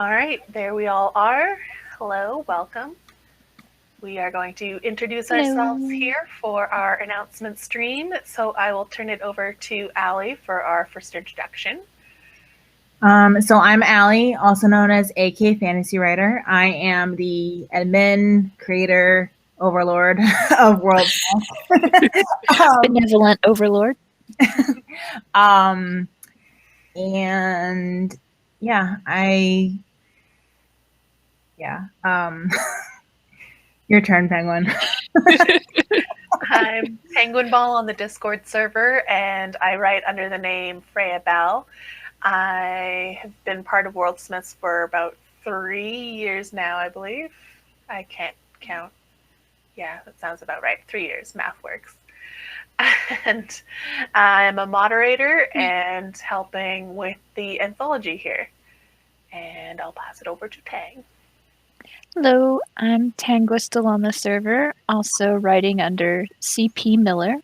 All right, there we all are. Hello, welcome. We are going to introduce ourselves Hello. here for our announcement stream. So I will turn it over to Allie for our first introduction. So I'm Allie, also known as AK Fantasy Writer. I am the admin, creator, overlord of Worldsmyths. Benevolent overlord. um, and yeah, your turn, Penguin. I'm Penguin Ball on the Discord server, and I write under the name Freya Bell. I have been part of Worldsmiths for about 3 years now, I believe. I can't count. Yeah, that sounds about right. 3 years, math works. And I'm a moderator and helping with the anthology here. And I'll pass it over to Tang. Hello, I'm Tangwa still on the server, also writing under CP Miller,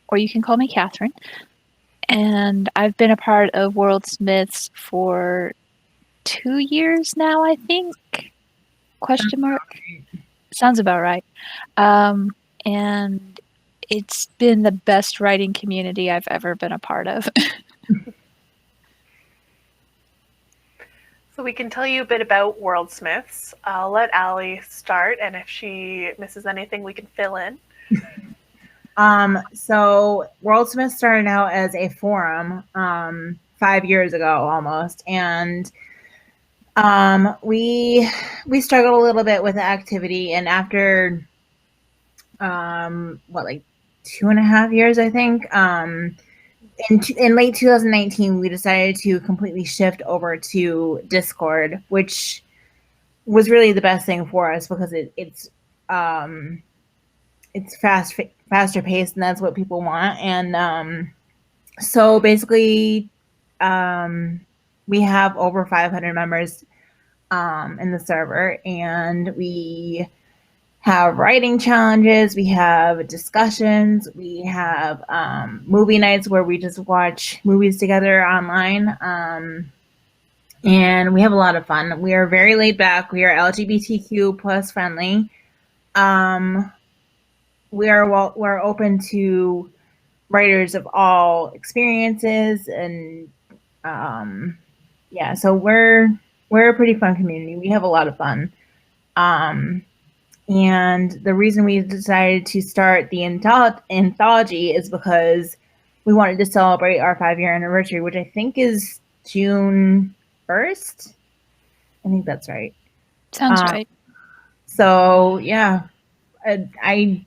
or you can call me Catherine. And I've been a part of Worldsmiths for 2 years now, I think. Question mark? Sounds about right. And it's been the best writing community I've ever been a part of. So we can tell you a bit about Worldsmiths. I'll let Allie start, and if she misses anything, we can fill in. So Worldsmith started out as a forum 5 years ago almost, and we struggled a little bit with the activity, and after like 2.5 years, I think. In late 2019, we decided to completely shift over to Discord, which was really the best thing for us because it's faster paced, and that's what people want. And so basically, we have over 500 members in the server, and we have writing challenges, we have discussions, we have movie nights where we just watch movies together online, and we have a lot of fun. We are very laid back. We are LGBTQ plus friendly. We're open to writers of all experiences, and so we're a pretty fun community. We have a lot of fun. And the reason we decided to start the anthology is because we wanted to celebrate our 5-year anniversary, which I think is June 1st. I think that's right. Sounds right. So yeah, I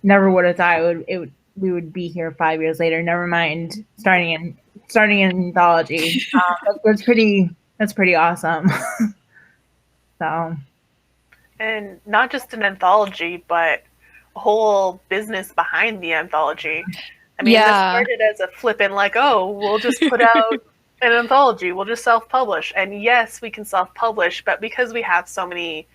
never would have thought we would be here 5 years later. Never mind starting an anthology. That's pretty awesome. So. And not just an anthology, but a whole business behind the anthology. I mean, This started as a flippin' like, oh, we'll just put out an anthology. We'll just self-publish. And yes, we can self-publish, but because we have so many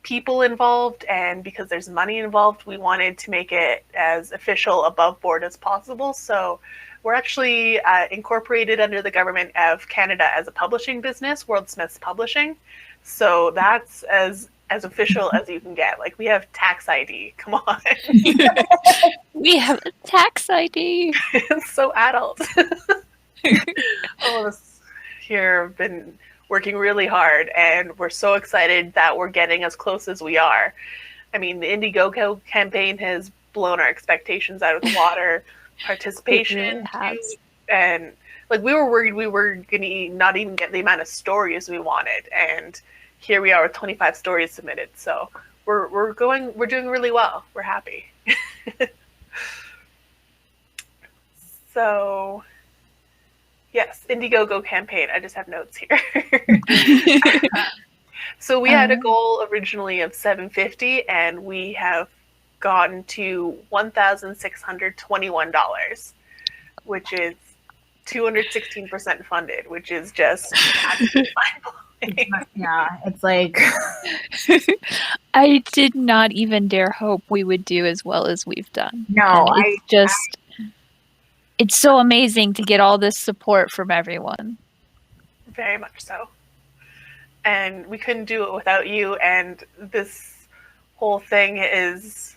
people involved and because there's money involved, we wanted to make it as official above board as possible. So we're actually incorporated under the government of Canada as a publishing business, Worldsmiths Publishing. So that's as official as you can get. Like, we have tax ID. Come on. We have a tax ID. It's so adult. All of us here have been working really hard, and we're so excited that we're getting as close as we are. I mean, the Indiegogo campaign has blown our expectations out of the water. Participation, it really has. And like, we were worried we were gonna not even get the amount of stories we wanted, and here we are with 25 stories submitted. So we're doing really well. We're happy. So yes, Indiegogo campaign. I just have notes here. So we had a goal originally of $750, and we have gotten to $1,621, which is 216% funded, which is just absolutely mind-blowing. Yeah, it's like I did not even dare hope we would do as well as we've done. No, it's so amazing to get all this support from everyone. Very much so. and we couldn't do it without you. And this whole thing is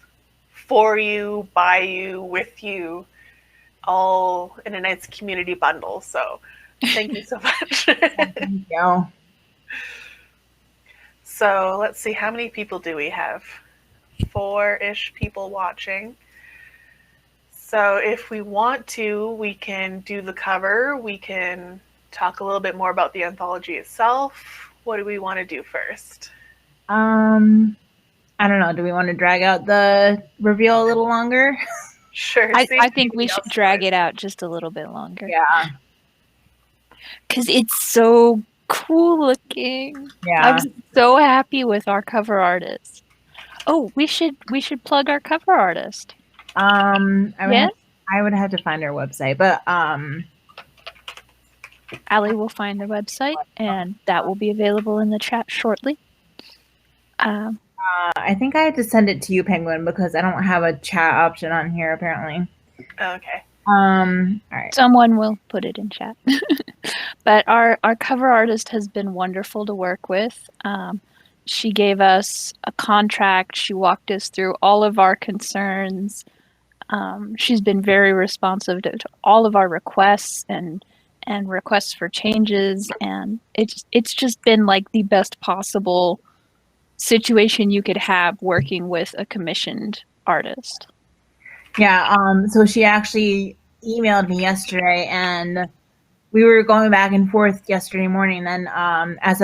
for you, by you, with you, all in a nice community bundle. So thank you so much. Thank you. So let's see, how many people do we have? 4-ish people watching. So if we want to, we can do the cover. We can talk a little bit more about the anthology itself. What do we want to do first? I don't know. Do we want to drag out the reveal a little longer? Sure. I think we should drag it out just a little bit longer. Yeah. Because it's so cool looking. Yeah. I was so happy with our cover artist. Oh, we should plug our cover artist. I Yes? would have to find our website, but Allie will find the website, and that will be available in the chat shortly. I think I have to send it to you, Penguin, because I don't have a chat option on here apparently. Okay. All right. Someone will put it in chat. But our cover artist has been wonderful to work with. She gave us a contract. She walked us through all of our concerns. She's been very responsive to all of our requests and requests for changes, and it's just been like the best possible situation you could have working with a commissioned artist. Yeah, so she actually emailed me yesterday, and we were going back and forth yesterday morning. And then as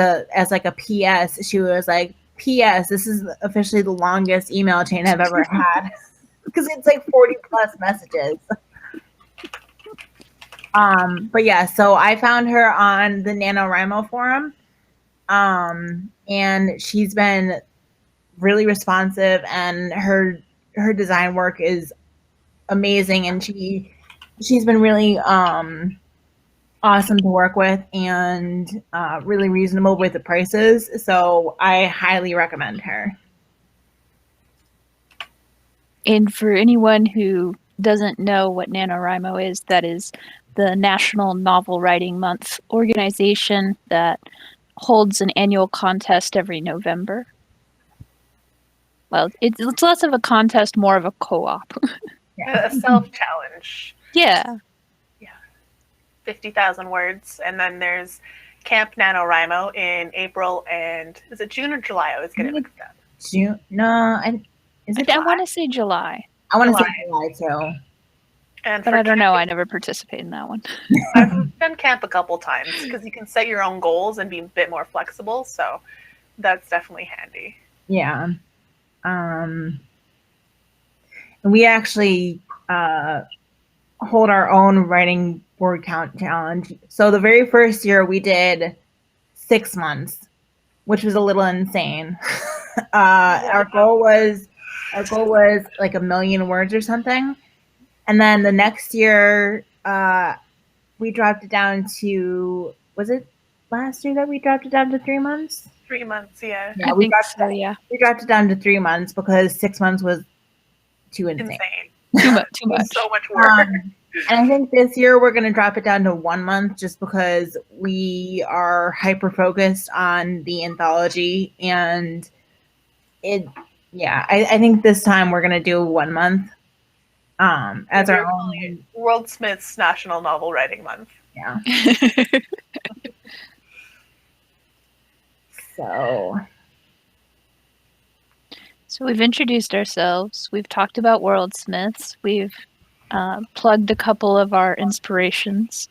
like a PS, she was like, "PS, this is officially the longest email chain I've ever had." Because it's like 40 plus messages. But yeah, so I found her on the NaNoWriMo forum. And she's been really responsive, and her design work is amazing, and she's been really awesome to work with, and really reasonable with the prices. So I highly recommend her. And for anyone who doesn't know what NaNoWriMo is, that is the National Novel Writing Month organization that holds an annual contest every November. Well, it's less of a contest, more of a co-op. A self-challenge. Yeah. 50,000 words. And then there's Camp NaNoWriMo in April, and is it June or July? I was getting mixed up. June? No, is it? I want to say July. I want to say July too. But I don't know. I never participated in that one. I've done camp a couple times because you can set your own goals and be a bit more flexible. So that's definitely handy. Yeah. And we actually hold our own writing word count challenge. So the very first year we did 6 months, which was a little insane. Our goal was like 1 million words or something. And then the next year, we dropped it down to, was it last year that we dropped it down to 3 months? 3 months, yeah. Yeah, we dropped it down to 3 months because 6 months was too insane. Too much. So much work. And I think this year we're going to drop it down to 1 month just because we are hyper focused on the anthology, and I think this time we're going to do 1 month. As our own Worldsmyths National Novel Writing Month. Yeah. So we've introduced ourselves. We've talked about Worldsmyths. We've plugged a couple of our inspirations.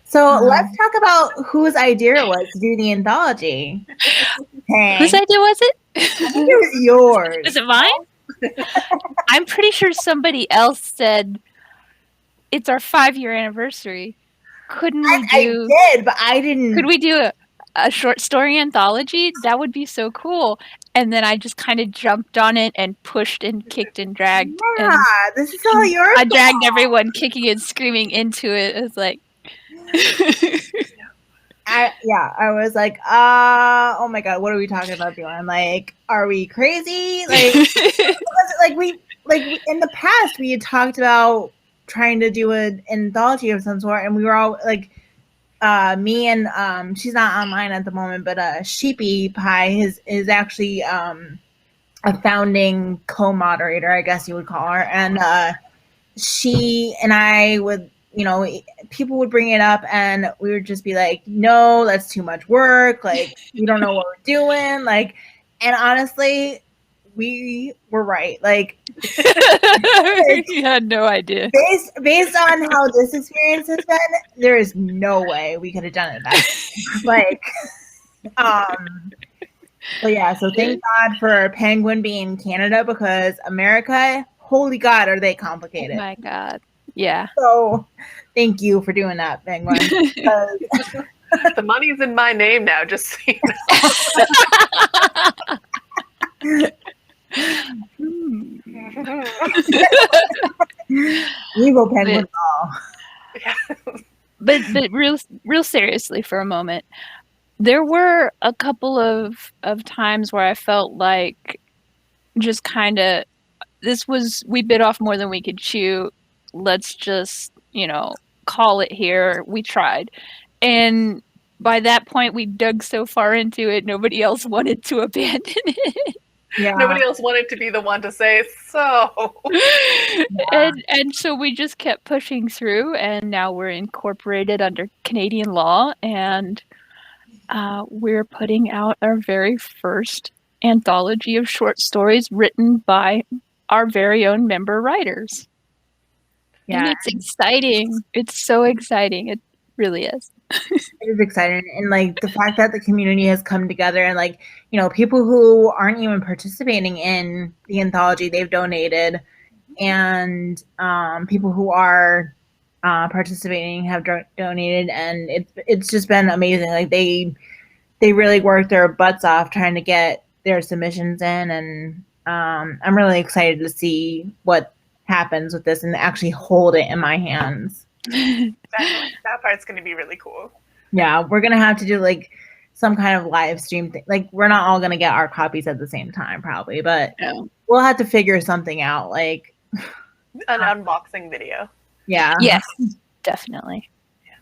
So let's talk about whose idea it was to do the anthology. Whose idea was it? I think it was yours. Was it mine? I'm pretty sure somebody else said it's our 5-year anniversary. Couldn't we do? I did, but I didn't. Could we do a short story anthology? That would be so cool. And then I just kind of jumped on it and pushed and kicked and dragged. Yeah, this is all yours. I dragged everyone kicking and screaming into it. It was like. I was like, oh my god, what are we talking about doing? Like, are we crazy? Like, we in the past we had talked about trying to do an anthology of some sort, and we were all like, me and she's not online at the moment, but Sheepy Pie is actually a founding co-moderator, I guess you would call her, and she and I would, people would bring it up, and we would just be like, "No, that's too much work. Like, we don't know what we're doing." Like, and honestly, we were right. Like, you had no idea. Based on how this experience has been, there is no way we could have done it better. Like, but yeah, so thank God for Penguin being in Canada, because America, holy God, are they complicated. Oh my God. Yeah. So thank you for doing that, Penguin. The money's in my name now, just so you know. Evil Penguin. But real seriously for a moment, there were a couple of times where I felt like just kind of we bit off more than we could chew. Let's just, call it here. We tried. And by that point, we dug so far into it, nobody else wanted to abandon it. Yeah. Nobody else wanted to be the one to say so. Yeah. And so we just kept pushing through, and now we're incorporated under Canadian law, and we're putting out our very first anthology of short stories written by our very own member writers. Yeah. And it's exciting. It's so exciting. It really is. It is exciting. And like the fact that the community has come together, and like, people who aren't even participating in the anthology, they've donated, and people who are participating have donated, and it's just been amazing. Like they really worked their butts off trying to get their submissions in, and I'm really excited to see what happens with this and actually hold it in my hands. That part's going to be really cool. Yeah, we're going to have to do like some kind of live stream thing. Like, we're not all going to get our copies at the same time probably, but we'll have to figure something out, like an unboxing video. Yeah. Yes, definitely. Yeah.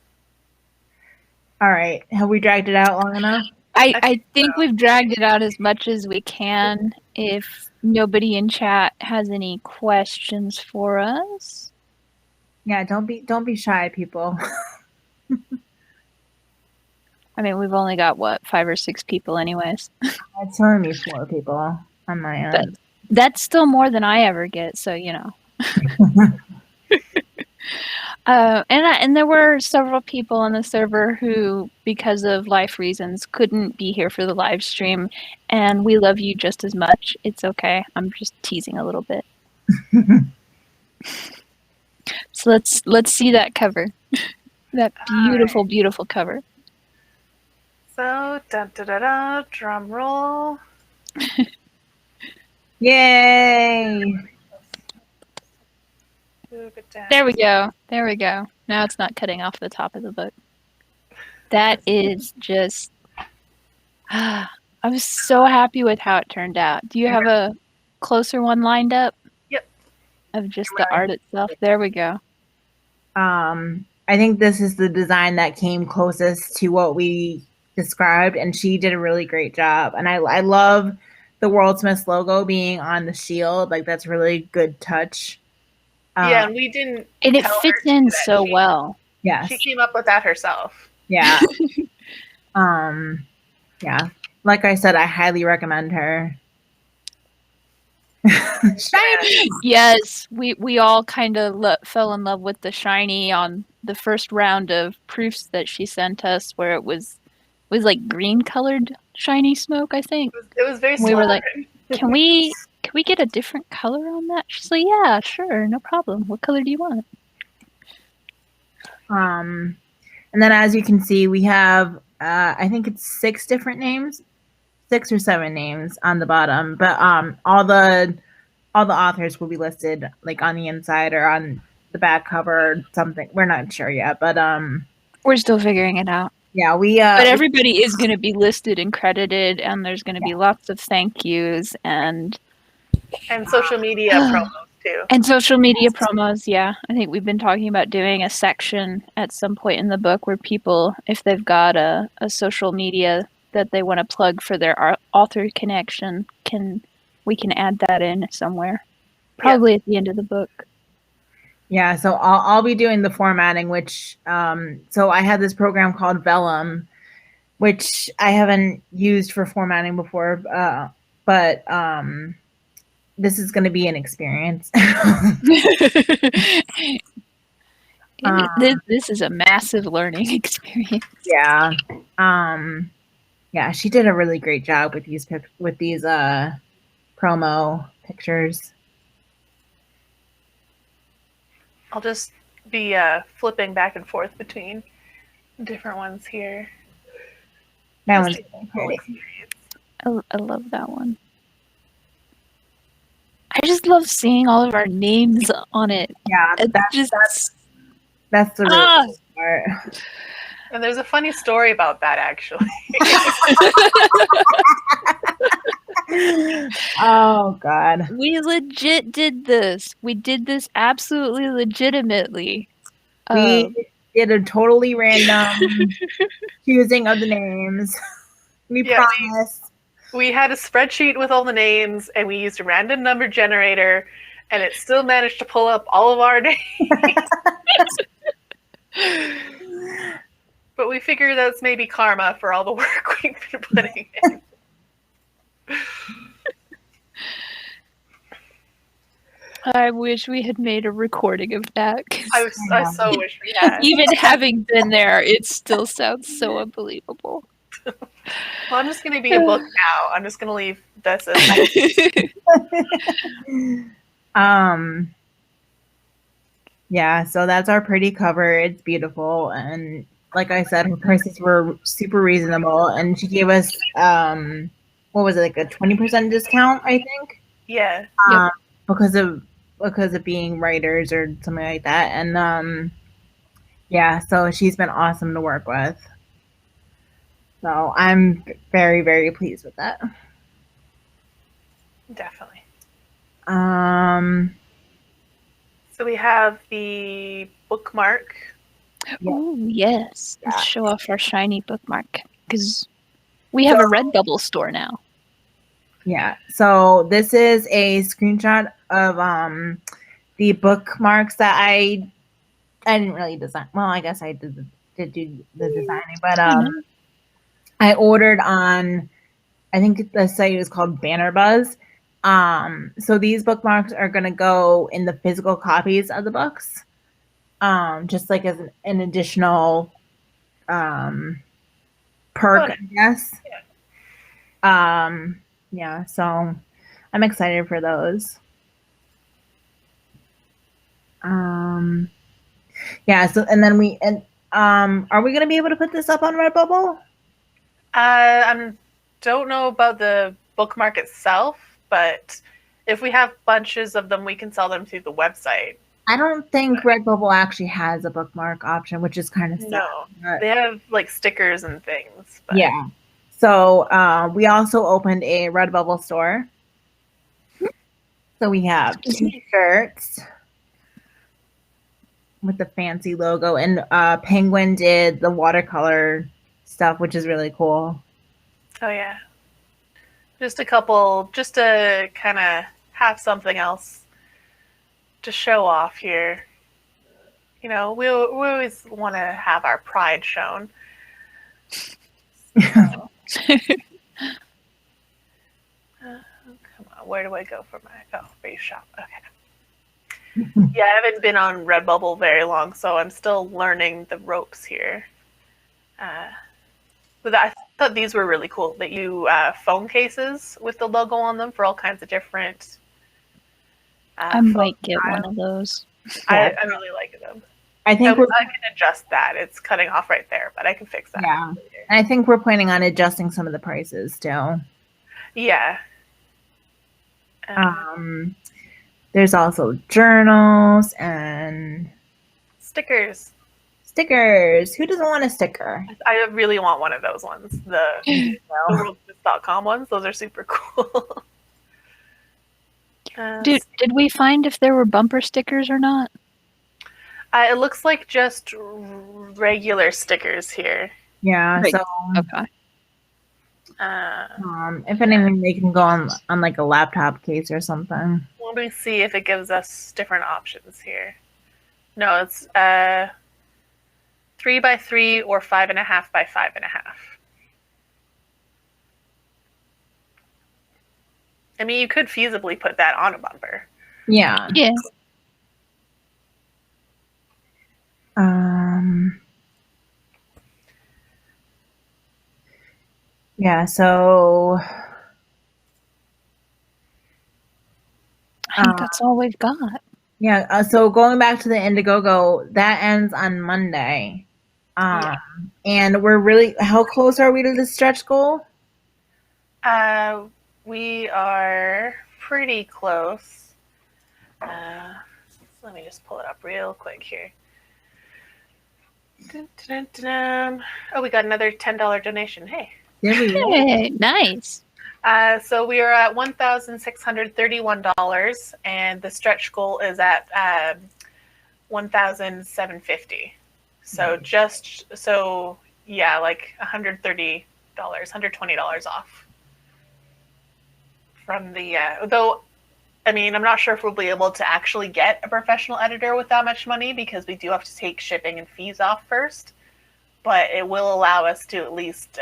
All right. Have we dragged it out long enough? I think we've dragged it out as much as we can. If nobody in chat has any questions for us. Yeah, don't be shy, people. I mean, we've only got 5 or 6 people anyways. It's only 4 people on my end. That's still more than I ever get, so and there were several people on the server who, because of life reasons, couldn't be here for the live stream, and we love you just as much. It's okay. I'm just teasing a little bit. So let's see that cover. That beautiful, beautiful cover. So, drum roll. Yay! There we go. Now it's not cutting off the top of the book. That is just... I was so happy with how it turned out. Do you have a closer one lined up? Yep. Of just the art itself? There we go. I think this is the design that came closest to what we described, and she did a really great job. And I love the Worldsmyths logo being on the shield. Like, that's really good touch. Yeah, and we didn't. And it fits in so well. Yeah. She came up with that herself. Yeah. Yeah. Like I said, I highly recommend her. Shiny. Yes, we all kind of fell in love with the shiny on the first round of proofs that she sent us, where it was like green colored shiny smoke, I think. It was very we were like, can we get a different color on that? She's like, yeah, sure, no problem. What color do you want? And then, as you can see, we have I think it's 6 different names, 6 or 7 names on the bottom, but all the authors will be listed like on the inside or on the back cover or something. We're not sure yet, but we're still figuring it out. Yeah, but everybody is going to be listed and credited, and there's going to be lots of thank yous and social media promos too. And social media promos, yeah. I think we've been talking about doing a section at some point in the book where people, if they've got a social media that they want to plug for their author connection, we can add that in somewhere. Probably at the end of the book. Yeah, so I'll be doing the formatting, which so I had this program called Vellum, which I haven't used for formatting before, but this is going to be an experience. This is a massive learning experience. Yeah. Yeah, she did a really great job with these promo pictures. I'll just be flipping back and forth between different ones here. That one's really pretty. I love that one. I just love seeing all of our names on it. Yeah, that's the really cool part. And there's a funny story about that, actually. Oh, God. We legit did this. We did this absolutely legitimately. We did a totally random choosing of the names. We promise. We had a spreadsheet with all the names, and we used a random number generator, and it still managed to pull up all of our names. But we figured that's maybe karma for all the work we've been putting in. I wish we had made a recording of that. I so wish we had. Even having been there, it still sounds so unbelievable. Well, I'm just going to be a book now. I'm just going to leave this as yeah, so that's our pretty cover. It's beautiful, and like I said, her prices were super reasonable, and she gave us what was it, like a 20% discount, I think? Yeah. Because of being writers or something like that. And yeah, so she's been awesome to work with. So I'm very, very pleased with that. Definitely. So we have the bookmark. Oh, yes. Let's show off our shiny bookmark, because we have a Redbubble store now. Yeah. So this is a screenshot of the bookmarks that I didn't really design. Well, I guess I did do the designing, but I ordered on, I think the site is called Banner Buzz. So these bookmarks are going to go in the physical copies of the books, just like as an additional perk, I guess. Yeah, so I'm excited for those. Yeah, so and then are we going to be able to put this up on Redbubble? I don't know about the bookmark itself, but if we have bunches of them, we can sell them through the website. I don't think Redbubble actually has a bookmark option, which is kind of sad. No, they have like stickers and things. But. Yeah. So we also opened a Redbubble store. So we have t-shirts with the fancy logo, and Penguin did the watercolor stuff, which is really cool. Oh yeah, just a couple, just to kind of have something else to show off here. You know, we always want to have our pride shown. Come on, where do I go for my base shop? Okay. Yeah, I haven't been on Redbubble very long, so I'm still learning the ropes here. But I thought these were really cool. That you phone cases with the logo on them for all kinds of different. I might get one of those. I really like them. I think I can adjust that. It's cutting off right there, but I can fix that. Yeah, and I think we're planning on adjusting some of the prices still. Yeah. There's also journals and stickers. Stickers. Who doesn't want a sticker? I really want one of those ones. The Worldsmyths.com ones. Those are super cool. Did we find if there were bumper stickers or not? It looks like just regular stickers here. Yeah, Right. so Okay. if anything, they can go on like a laptop case or something. Let me see if it gives us different options here. No, it's 3x3 or 5.5 by 5.5. I mean, you could feasibly put that on a bumper. Yeah. Yeah. Yeah, so I think that's all we've got. Yeah, so going back to the Indiegogo, that ends on Monday. And we're really, how close are we to the stretch goal? We are pretty close. Let me just pull it up real quick here. Dun, dun, dun, dun. Oh, we got another $10 donation. Hey. Hey, nice. So we are at $1,631, and the stretch goal is at $1,750. So like $130, $120 off from the. Though, I mean, I'm not sure if we'll be able to actually get a professional editor with that much money because we do have to take shipping and fees off first. But it will allow us to at least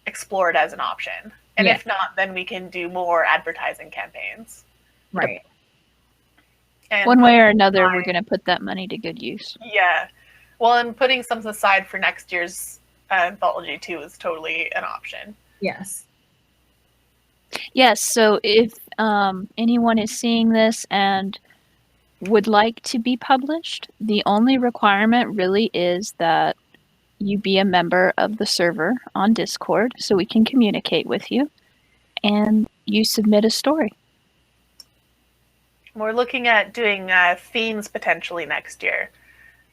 explore it as an option. And if not, then we can do more advertising campaigns. Right. And one way or another, we're going to put that money to good use. Yeah. Well, and putting some aside for next year's anthology too is totally an option. Yes. Yes. So if anyone is seeing this and would like to be published, the only requirement really is that you be a member of the server on Discord so we can communicate with you, and you submit a story. We're looking at doing themes potentially next year.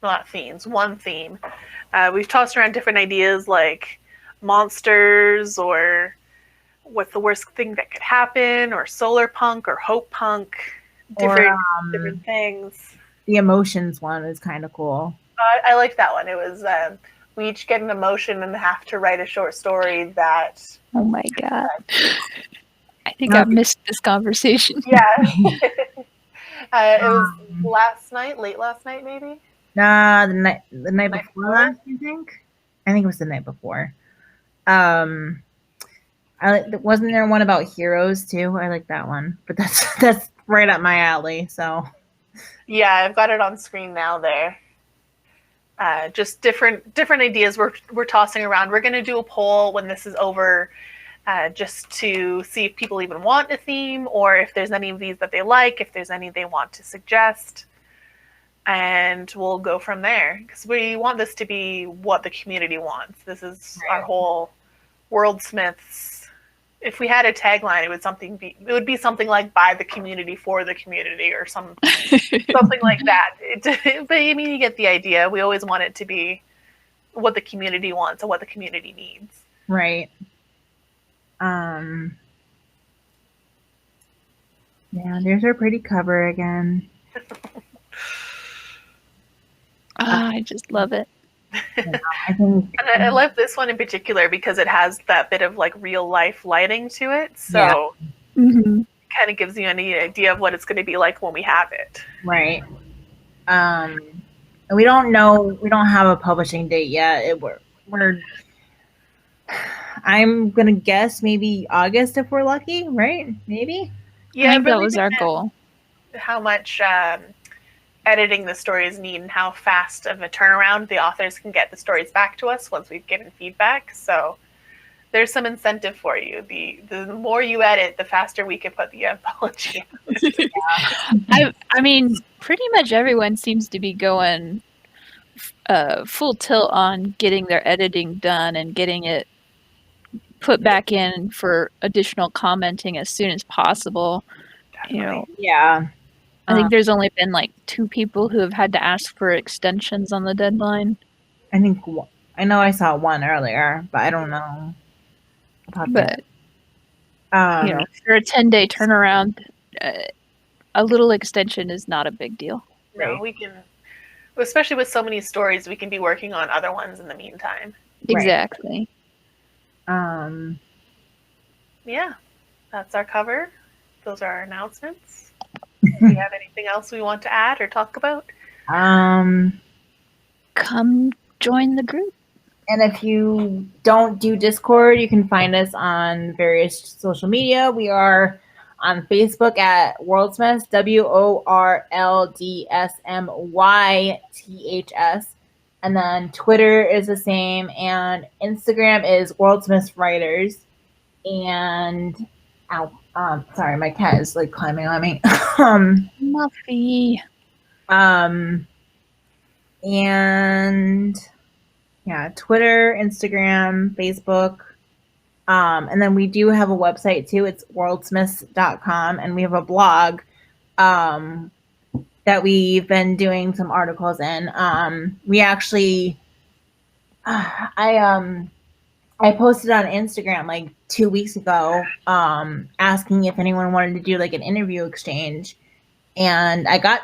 Not themes, one theme. We've tossed around different ideas like monsters or what's the worst thing that could happen, or solar punk or hope punk, different things. The emotions one is kind of cool. I like that one. It was we each get an emotion and have to write a short story that. Oh my god! I think I missed this conversation. Yeah, it was late last night, maybe. Nah, the night before last, I think. I think it was the night before. Wasn't there one about heroes too? I like that one, but that's right up my alley. So. Yeah, I've got it on screen now. There. Just different ideas we're tossing around. We're going to do a poll when this is over, just to see if people even want a theme, or if there's any of these that they like, if there's any they want to suggest, and we'll go from there. Because we want this to be what the community wants. This is our whole Worldsmyths. If we had a tagline, it would be something like "by the community for the community" or something like that. But I mean, you get the idea. We always want it to be what the community wants and what the community needs. Right. Yeah, there's our pretty cover again. I just love it. I think, and I love this one in particular because it has that bit of like real life lighting to it. So it kind of gives you any idea of what it's going to be like when we have it. Right. We don't know. We don't have a publishing date yet. I'm gonna guess maybe August if we're lucky, right? Maybe. Yeah, I think that was our goal. How much editing the stories need and how fast of a turnaround the authors can get the stories back to us once we've given feedback. So there's some incentive for you. The more you edit, the faster we can put the anthology out. I mean, pretty much everyone seems to be going full tilt on getting their editing done and getting it put back in for additional commenting as soon as possible. Definitely. Yeah. I think there's only been like 2 people who have had to ask for extensions on the deadline. I know I saw one earlier, but I don't know about that. For a 10-day turnaround, a little extension is not a big deal. No, Right. we can, especially with so many stories, we can be working on other ones in the meantime. Exactly. Yeah, that's our cover. Those are our announcements. Do we have anything else we want to add or talk about? Come join the group. And if you don't do Discord, you can find us on various social media. We are on Facebook at Worldsmyths, WORLDSMYTHS. And then Twitter is the same, and Instagram is Worldsmyths Writers. And sorry, my cat is like climbing on me. Muffy. And yeah, Twitter, Instagram, Facebook. And then we do have a website too. It's worldsmyths.com, and we have a blog that we've been doing some articles in. We actually, I posted on Instagram like 2 weeks ago, asking if anyone wanted to do like an interview exchange, and I got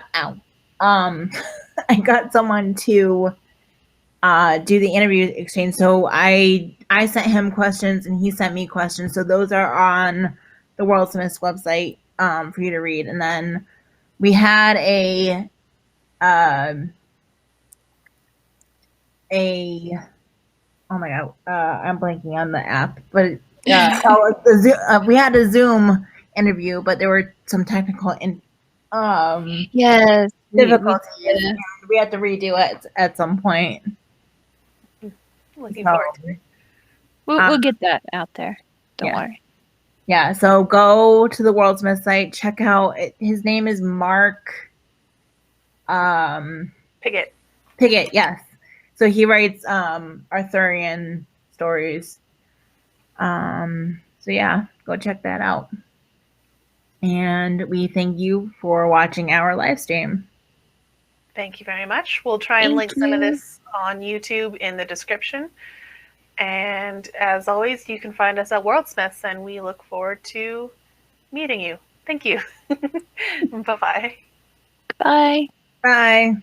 I got someone to do the interview exchange. So I sent him questions and he sent me questions. So those are on the Worldsmiths website for you to read. And then we had a oh my god, I'm blanking on the app, but we had a Zoom interview, but there were some technical Yes, difficulties. We had to redo it at some point. Looking forward to it. We'll get that out there. Don't yeah. worry. Yeah, so go to the Worldsmith site, check out his name is Mark Piggott. Piggott, yes. So he writes Arthurian stories. So yeah, go check that out. And we thank you for watching our live stream. Thank you very much. We'll try and link some of this on YouTube in the description. And as always, you can find us at Worldsmyths, and we look forward to meeting you. Thank you. Bye-bye. Bye. Bye.